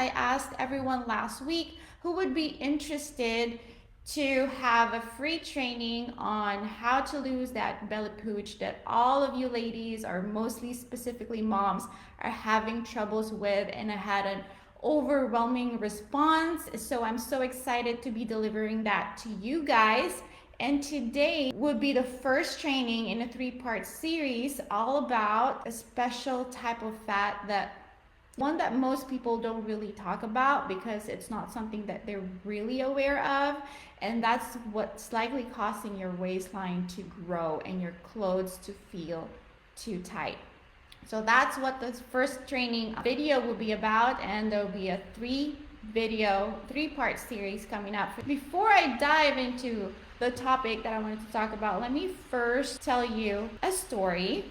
I asked everyone last week who would be interested to have a free training on how to lose that belly pooch that all of you ladies, or mostly specifically moms, are having troubles with. And I had an overwhelming response, so I'm so excited to be delivering that to you guys. And today would be the first training in a 3-part series all about a special type of fat, that one that most people don't really talk about because it's not something that they're really aware of, and that's what's likely causing your waistline to grow and your clothes to feel too tight. So that's what this first training video will be about, and there'll be a 3-part series coming up. Before I dive into the topic that I wanted to talk about, let me first tell you a story.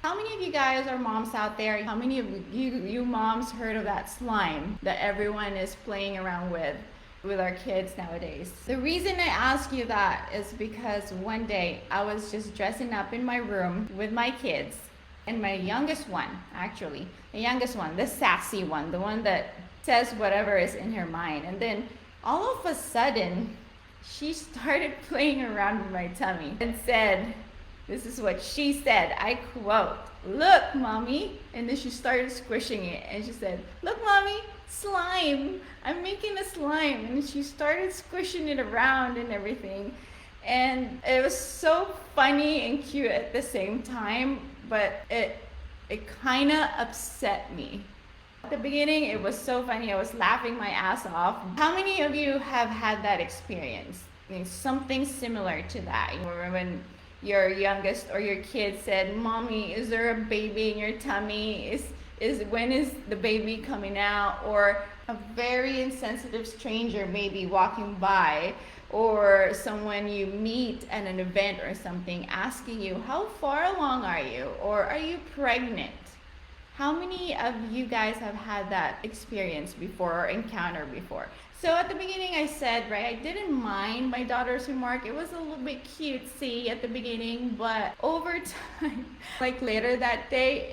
How many of you guys are moms out there? How many of you moms heard of that slime that everyone is playing around with our kids nowadays? The reason I ask you that is because one day I was just dressing up in my room with my kids, and my youngest one, actually, the sassy one, the one that says whatever is in her mind. And then all of a sudden, she started playing around with my tummy and said, this is what she said, I quote, "Look, mommy." And then she started squishing it and she said, "Look, mommy, slime. I'm making a slime." And she started squishing it around and everything. And it was so funny and cute at the same time, but it kind of upset me. At the beginning, it was so funny. I was laughing my ass off. How many of you have had that experience? I mean, something similar to that. You know, when your youngest or your kid said, "Mommy, is there a baby in your tummy? When is the baby coming out?" Or a very insensitive stranger maybe walking by, or someone you meet at an event or something asking you, "How far along are you?" or "Are you pregnant?" How many of you guys have had that experience before or encountered before? So at the beginning I said, right, I didn't mind my daughter's remark. It was a little bit cutesy at the beginning, but over time, like later that day,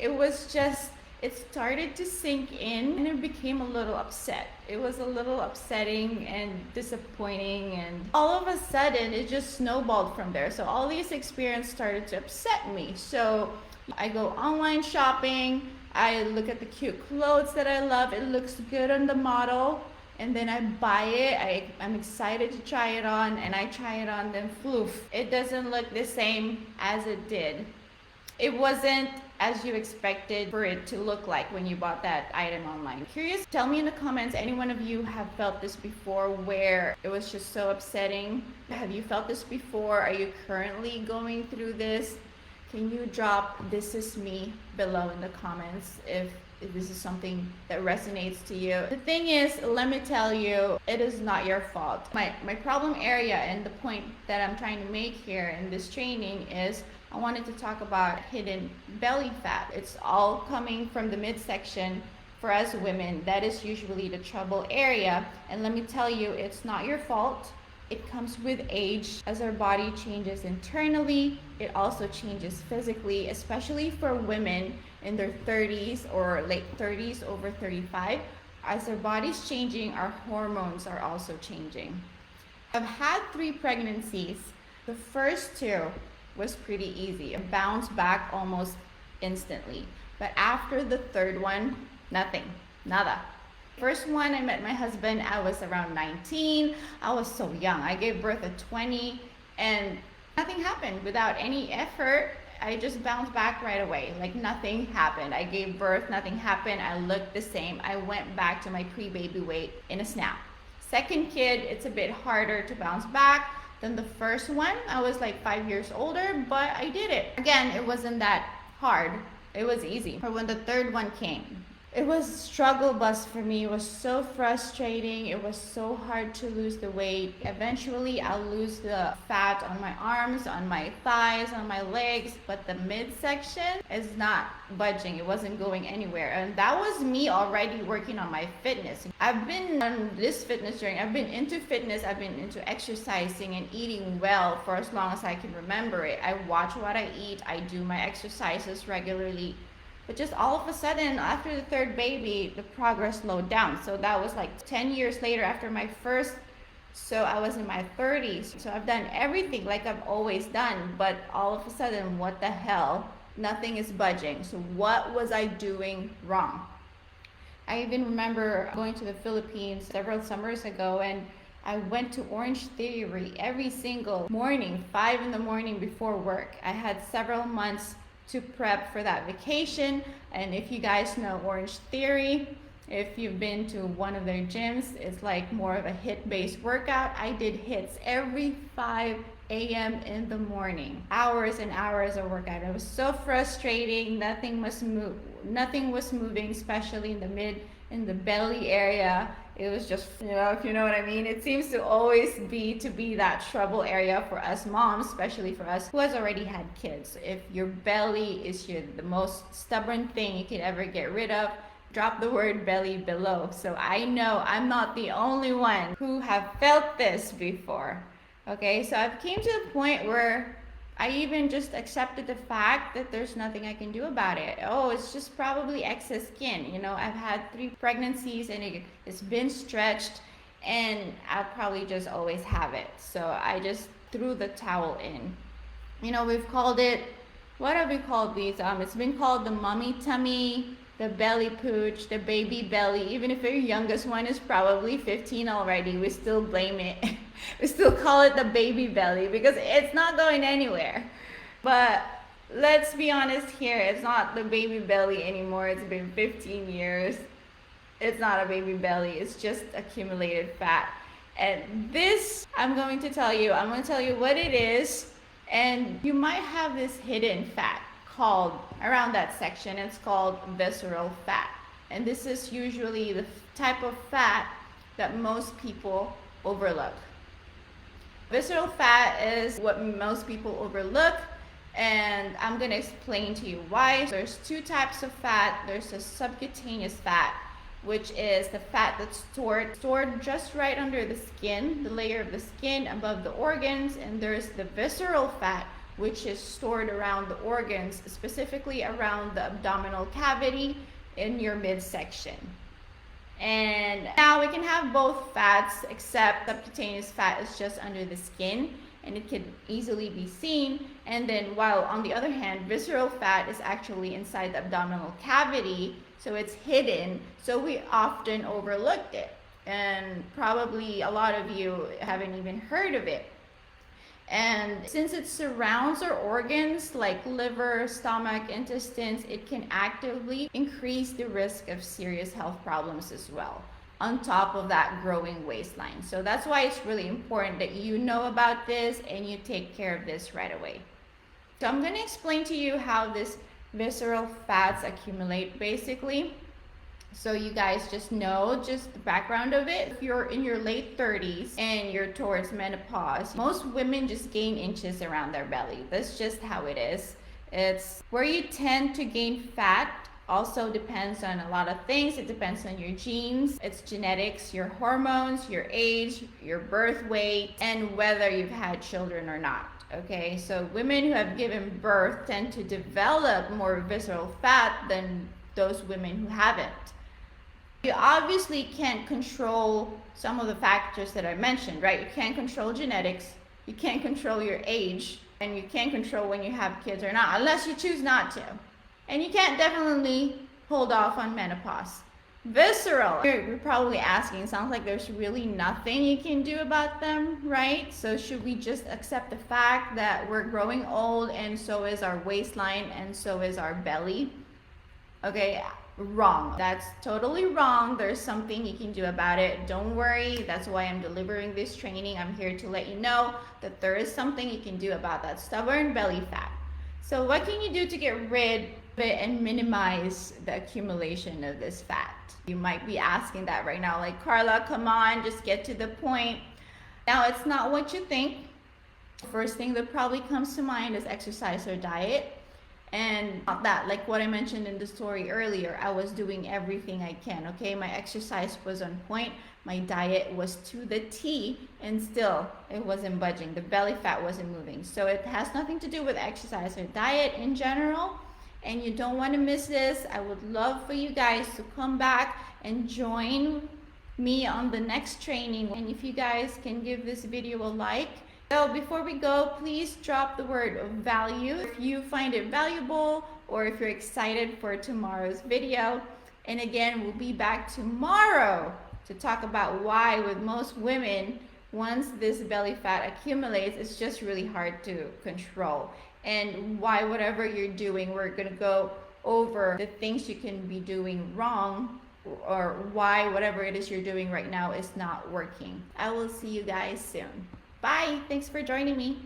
it started to sink in and it became a little upset. It was a little upsetting and disappointing, and all of a sudden it just snowballed from there. So all these experiences started to upset me. So I go online shopping, I look at the cute clothes that I love, it looks good on the model, and then I buy it. I'm excited to try it on, and I try it on, then floof, it doesn't look the same as it did. It wasn't as you expected for it to look like when you bought that item online. Curious, tell me in the comments, any one of you have felt this before where it was just so upsetting? Have you felt this before? Are you currently going through this? Can you drop "this is me" below in the comments if this is something that resonates to you? The thing is, let me tell you, it is not your fault. My problem area and the point that I'm trying to make here in this training is I wanted to talk about hidden belly fat. It's all coming from the midsection. For us women, that is usually the trouble area. And let me tell you, it's not your fault. It comes with age. As our body changes internally, it also changes physically, especially for women in their 30s or late 30s, over 35. As our body's changing, our hormones are also changing. I've had 3 pregnancies. The first 2 was pretty easy. I bounced back almost instantly. But after the 3rd one, nothing, nada. First one, I met my husband, I was around 19. I was so young. I gave birth at 20 and nothing happened. Without any effort, I just bounced back right away. Like nothing happened. I gave birth, nothing happened. I looked the same. I went back to my pre-baby weight in a snap. Second kid, it's a bit harder to bounce back than the first one. I was like 5 years older, but I did it. Again, it wasn't that hard. It was easy. But when the 3rd one came, it was a struggle bus for me. It was so frustrating. It was so hard to lose the weight. Eventually, I'll lose the fat on my arms, on my thighs, on my legs, but the midsection is not budging. It wasn't going anywhere. And that was me already working on my fitness. I've been on this fitness journey. I've been into fitness. I've been into exercising and eating well for as long as I can remember it. I watch what I eat. I do my exercises regularly. But just all of a sudden, after the third baby, the progress slowed down. So that was like 10 years later after my first. So I was in my 30s. So I've done everything like I've always done. But all of a sudden, what the hell? Nothing is budging. So what was I doing wrong? I even remember going to the Philippines several summers ago, and I went to Orange Theory every single morning, 5 in the morning before work. I had several months to prep for that vacation. And if you guys know Orange Theory, if you've been to one of their gyms, it's like more of a hit-based workout. I did hits every 5 a.m. in the morning, hours and hours of workout. It was so frustrating. Nothing was moving, especially in the belly area. It was just, if you know what I mean. It seems to always be that trouble area for us moms, especially for us who has already had kids. If your belly is the most stubborn thing you can ever get rid of, drop the word belly below. So I know I'm not the only one who have felt this before. Okay, so I've came to the point where I even just accepted the fact that there's nothing I can do about it. Oh, it's just probably excess skin. I've had 3 pregnancies and it's been stretched, and I'll probably just always have it. So I just threw the towel in. We've called it, what have we called these? It's been called the mommy tummy, the belly pooch, the baby belly. Even if your youngest one is probably 15 already, we still blame it. We still call it the baby belly because it's not going anywhere. But let's be honest here, it's not the baby belly anymore. It's been 15 years. It's not a baby belly. It's just accumulated fat. And this, I'm going to tell you what it is. And you might have this hidden fat called around that section. It's called visceral fat. And this is usually the type of fat that most people overlook. Visceral fat is what most people overlook, and I'm going to explain to you why. There's 2 types of fat. There's a subcutaneous fat, which is the fat that's stored just right under the skin, the layer of the skin above the organs. And there's the visceral fat, which is stored around the organs, specifically around the abdominal cavity in your midsection. And now we can have both fats, except subcutaneous fat is just under the skin and it can easily be seen. And then while on the other hand, visceral fat is actually inside the abdominal cavity, so it's hidden, so we often overlooked it. And probably a lot of you haven't even heard of it. And since it surrounds our organs like liver, stomach, intestines, it can actively increase the risk of serious health problems as well, on top of that growing waistline. So that's why it's really important that you know about this and you take care of this right away. So I'm going to explain to you how this visceral fats accumulate basically. So you guys just know just the background of it. If you're in your late 30s and you're towards menopause, most women just gain inches around their belly. That's just how it is. It's where you tend to gain fat. Also depends on a lot of things. It depends on your genes, it's genetics, your hormones, your age, your birth weight, and whether you've had children or not. Okay, so women who have given birth tend to develop more visceral fat than those women who haven't. You obviously can't control some of the factors that I mentioned, right? You can't control genetics, you can't control your age, and you can't control when you have kids or not, unless you choose not to. And you can't definitely hold off on menopause. Visceral, you're probably asking, sounds like there's really nothing you can do about them, right? So should we just accept the fact that we're growing old and so is our waistline and so is our belly? Okay, wrong. That's totally wrong. There's something you can do about it. Don't worry. That's why I'm delivering this training. I'm here to let you know that there is something you can do about that stubborn belly fat. So what can you do to get rid of it and minimize the accumulation of this fat? You might be asking that right now, like, Carla, come on, just get to the point. Now, it's not what you think. First thing that probably comes to mind is exercise or diet. And not that, like what I mentioned in the story earlier, I was doing everything I can, okay? My exercise was on point, my diet was to the T, and still it wasn't budging. The belly fat wasn't moving. So it has nothing to do with exercise or diet in general. and you don't want to miss this, I would love for you guys to come back and join me on the next training. And if you guys can give this video a like. So before we go, please drop the word value if you find it valuable or if you're excited for tomorrow's video. And again, we'll be back tomorrow to talk about why with most women, once this belly fat accumulates, it's just really hard to control. And why whatever you're doing, we're gonna go over the things you can be doing wrong, or why whatever it is you're doing right now is not working. I will see you guys soon. Bye. Thanks for joining me.